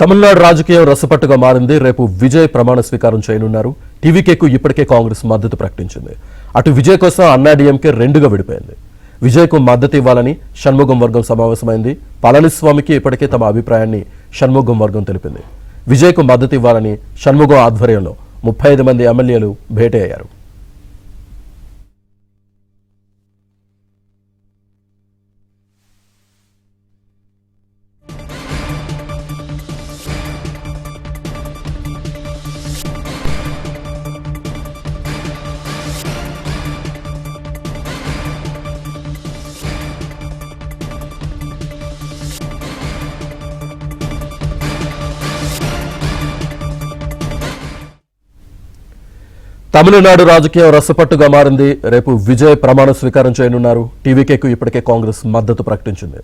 తమిళనాడు రాజకీయం రసపట్టుగా మారింది. రేపు విజయ్ ప్రమాణ స్వీకారం చేయనున్నారు. టీవీకేకు ఇప్పటికే కాంగ్రెస్ మద్దతు ప్రకటించింది. అటు విజయ్ కోసం అన్నాడీఎంకే రెండుగా విడిపోయింది. విజయ్కు మద్దతు ఇవ్వాలని షణ్ముగం వర్గం సమావేశమైంది. పళనిస్వామికి ఇప్పటికే తమ అభిప్రాయాన్ని షణ్ముగం వర్గం తెలిపింది. విజయ్కు మద్దతు ఇవ్వాలని షణ్ముగం ఆధ్వర్యంలో 35 మంది ఎమ్మెల్యేలు భేటీ అయ్యారు. తమిళనాడు రాజకీయం రసపట్టుగా మారింది. రేపు విజయ్ ప్రమాణ స్వీకారం చేయనున్నారు. టీవీకేకు ఇప్పటికే కాంగ్రెస్ మద్దతు ప్రకటించింది.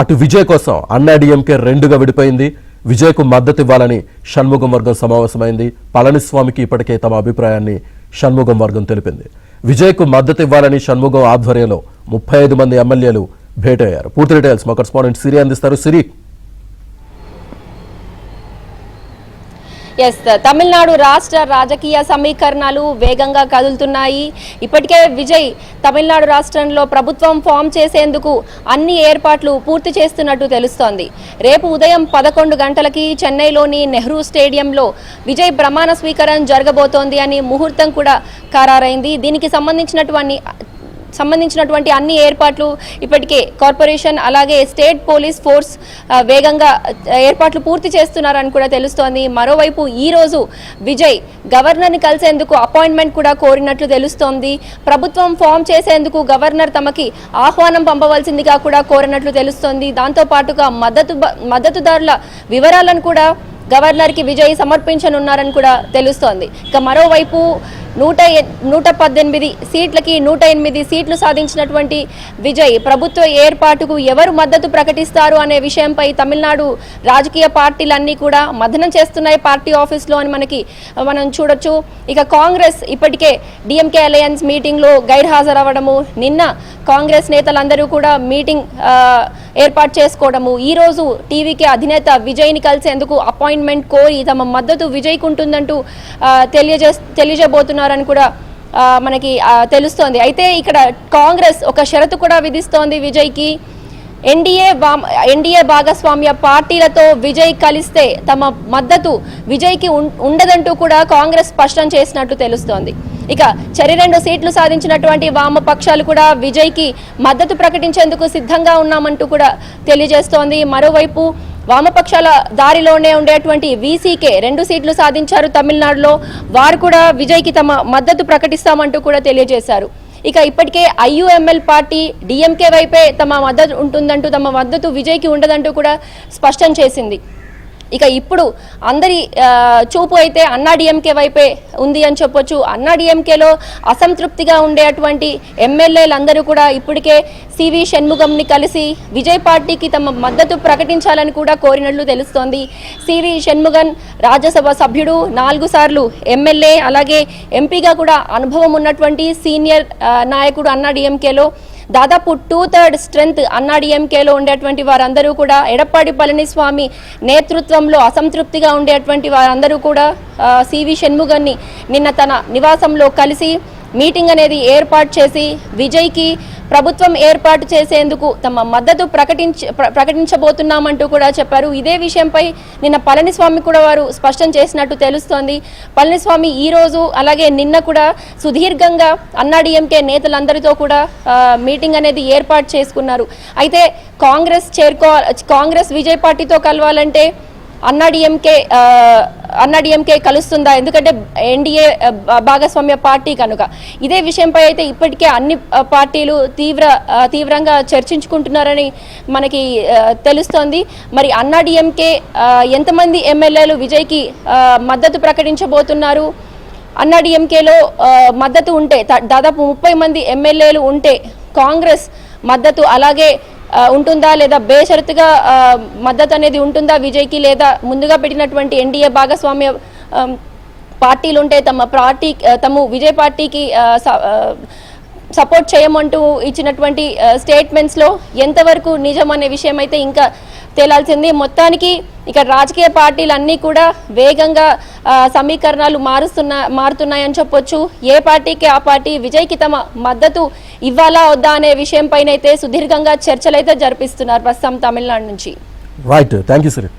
అటు విజయ్ కోసం అన్నాడీఎంకే రెండుగా విడిపోయింది. విజయ్కు మద్దతు ఇవ్వాలని షణ్ముగం వర్గం సమావేశమైంది. పళనిస్వామికి ఇప్పటికే తమ అభిప్రాయాన్ని షణ్ముగం వర్గం తెలిపింది. విజయ్కు మద్దతు ఇవ్వాలని షణ్ముగం ఆధ్వర్యంలో 35 మంది ఎమ్మెల్యేలు భేటీ అయ్యారు. పూర్తి డీటెయిల్స్ మా కరెస్పాండెంట్ సిరి అందిస్తారు. సిరి, తమిళనాడు రాష్ట్ర రాజకీయ సమీకరణాలు వేగంగా కదులుతున్నాయి. ఇప్పటికే విజయ్ తమిళనాడు రాష్ట్రంలో ప్రభుత్వం ఫామ్ చేసేందుకు అన్ని ఏర్పాట్లు పూర్తి చేస్తున్నట్టు తెలుస్తోంది. రేపు ఉదయం 11 గంటలకి చెన్నైలోని నెహ్రూ స్టేడియంలో విజయ్ ప్రమాణ స్వీకారం జరగబోతోంది అని ముహూర్తం కూడా ఖరారైంది. దీనికి సంబంధించినటువంటి అన్ని ఏర్పాట్లు ఇప్పటికే కార్పొరేషన్ అలాగే స్టేట్ పోలీస్ ఫోర్స్ వేగంగా ఏర్పాట్లు పూర్తి చేస్తున్నారని కూడా తెలుస్తోంది. మరోవైపు ఈ రోజు విజయ్ గవర్నర్ని కలిసేందుకు అపాయింట్మెంట్ కూడా కోరినట్లు తెలుస్తోంది. ప్రభుత్వం ఫామ్ చేసేందుకు గవర్నర్ తమకి ఆహ్వానం పంపవలసిందిగా కూడా కోరినట్లు తెలుస్తోంది. దాంతో పాటుగా మద్దతుదారుల వివరాలను కూడా గవర్నర్కి విజయ్ సమర్పించనున్నారని కూడా తెలుస్తోంది. ఇక మరోవైపు 118 సీట్లకి 108 సీట్లు సాధించినటువంటి విజయ్ ప్రభుత్వ ఏర్పాటుకు ఎవరు మద్దతు ప్రకటిస్తారు అనే విషయంపై తమిళనాడు రాజకీయ పార్టీలన్నీ కూడా మథనం చేస్తున్నాయి పార్టీ ఆఫీస్లో అని మనం చూడొచ్చు. ఇక కాంగ్రెస్ ఇప్పటికే డిఎంకే అలయన్స్ మీటింగ్లో గైర్హాజరవ్వడము, నిన్న కాంగ్రెస్ నేతలందరూ కూడా మీటింగ్ ఏర్పాటు చేసుకోవడము, ఈరోజు టీవీకే అధినేత విజయ్ని కలిసేందుకు అపాయింట్మెంట్ కోరి తమ మద్దతు విజయ్కు ఉంటుందంటూ తెలియజేయబోతున్నారని కూడా మనకి తెలుస్తోంది. అయితే ఇక్కడ కాంగ్రెస్ ఒక షరతు కూడా విధిస్తోంది విజయ్కి. ఎన్డీఏ భాగస్వామ్య పార్టీలతో విజయ్ కలిస్తే తమ మద్దతు విజయ్కి ఉండదంటూ కూడా కాంగ్రెస్ స్పష్టం చేసినట్లు తెలుస్తోంది. ఇక 2 సీట్లు సాధించినటువంటి వామపక్షాలు కూడా విజయ్కి మద్దతు ప్రకటించేందుకు సిద్ధంగా ఉన్నామంటూ కూడా తెలియజేస్తోంది. మరోవైపు వామపక్షాల దారిలోనే ఉండేటువంటి వీసీకే 2 సీట్లు సాధించారు తమిళనాడులో. వారు కూడా విజయ్కి తమ మద్దతు ప్రకటిస్తామంటూ కూడా తెలియజేశారు. ఇక ఇప్పటికే ఐయుఎంఎల్ పార్టీ డిఎంకే వైపే తమ మద్దతు ఉంటుందంటూ, తమ మద్దతు విజయ్కి ఉండదంటూ కూడా స్పష్టం చేసింది. ఇక ఇప్పుడు అందరి చూపు అయితే అన్నాడీఎంకే వైపే ఉంది అని చెప్పొచ్చు. అన్నాడీఎంకేలో అసంతృప్తిగా ఉండేటువంటి ఎమ్మెల్యేలందరూ కూడా ఇప్పటికే సివి షణ్ముగంని కలిసి విజయ్ పార్టీకి తమ మద్దతు ప్రకటించాలని కూడా కోరినట్లు తెలుస్తోంది. సివి షణ్ముగన్ రాజ్యసభ సభ్యుడు, 4 సార్లు ఎమ్మెల్యే, అలాగే ఎంపీగా కూడా అనుభవం ఉన్నటువంటి సీనియర్ నాయకుడు అన్నాడీఎంకేలో. దాదాపు 2/3 స్ట్రెంత్ అన్నాడీఎంకేలో ఉండేటువంటి వారందరూ కూడా ఎడప్పాడి పళనిస్వామి నేతృత్వంలో అసంతృప్తిగా ఉండేటువంటి వారందరూ కూడా సివి షణ్ముగన్ని నిన్న తన నివాసంలో కలిసి మీటింగ్ అనేది ఏర్పాటు చేసి విజయ్కి ప్రభుత్వం ఏర్పాటు చేసేందుకు తమ మద్దతు ప్రకటించబోతున్నామంటూ కూడా చెప్పారు. ఇదే విషయంపై నిన్న పళనిస్వామి కూడా వారు స్పష్టం చేసినట్టు తెలుస్తోంది. పళనిస్వామి ఈ రోజు అలాగే నిన్న కూడా సుదీర్ఘంగా అన్నాడీఎంకే నేతలందరితో కూడా మీటింగ్ అనేది ఏర్పాటు చేసుకున్నారు. అయితే కాంగ్రెస్ విజయ్ పార్టీతో కలవాలంటే అన్నాడీఎంకే కలుస్తుందా? ఎందుకంటే ఎన్డీఏ భాగస్వామ్య పార్టీ కనుక. ఇదే విషయంపై అయితే ఇప్పటికే అన్ని పార్టీలు తీవ్రంగా చర్చించుకుంటున్నారని మనకి తెలుస్తోంది. మరి అన్నాడీఎంకే ఎంతమంది ఎమ్మెల్యేలు విజయ్కి మద్దతు ప్రకటించబోతున్నారు? అన్నాడీఎంకేలో మద్దతు ఉంటే దాదాపు 30 మంది ఎమ్మెల్యేలు ఉంటే కాంగ్రెస్ మద్దతు అలాగే ఉంటుందా, లేదా బేషరతుగా మద్దతు అనేది ఉంటుందా విజయ్కి, లేదా ముందుగా పెట్టినటువంటి ఎన్డీఏ భాగస్వామ్య పార్టీలు ఉంటే తమ విజయ్ పార్టీకి సపోర్ట్ చేయమంటూ ఇచ్చినటువంటి స్టేట్మెంట్స్లో ఎంతవరకు నిజం అనే విషయం అయితే ఇంకా తేలాల్సింది. మొత్తానికి ఇక రాజకీయ పార్టీలన్నీ కూడా వేగంగా సమీకరణాలు మారుతున్నాయని చెప్పొచ్చు. ఏ పార్టీకి ఆ పార్టీ విజయ్కి తమ మద్దతు ఇవ్వాలా వద్దా అనే విషయం పైన అయితే సుదీర్ఘంగా చర్చలు అయితే జరిపిస్తున్నారు ప్రస్తుతం తమిళనాడు నుంచి. Right, thank you Shri.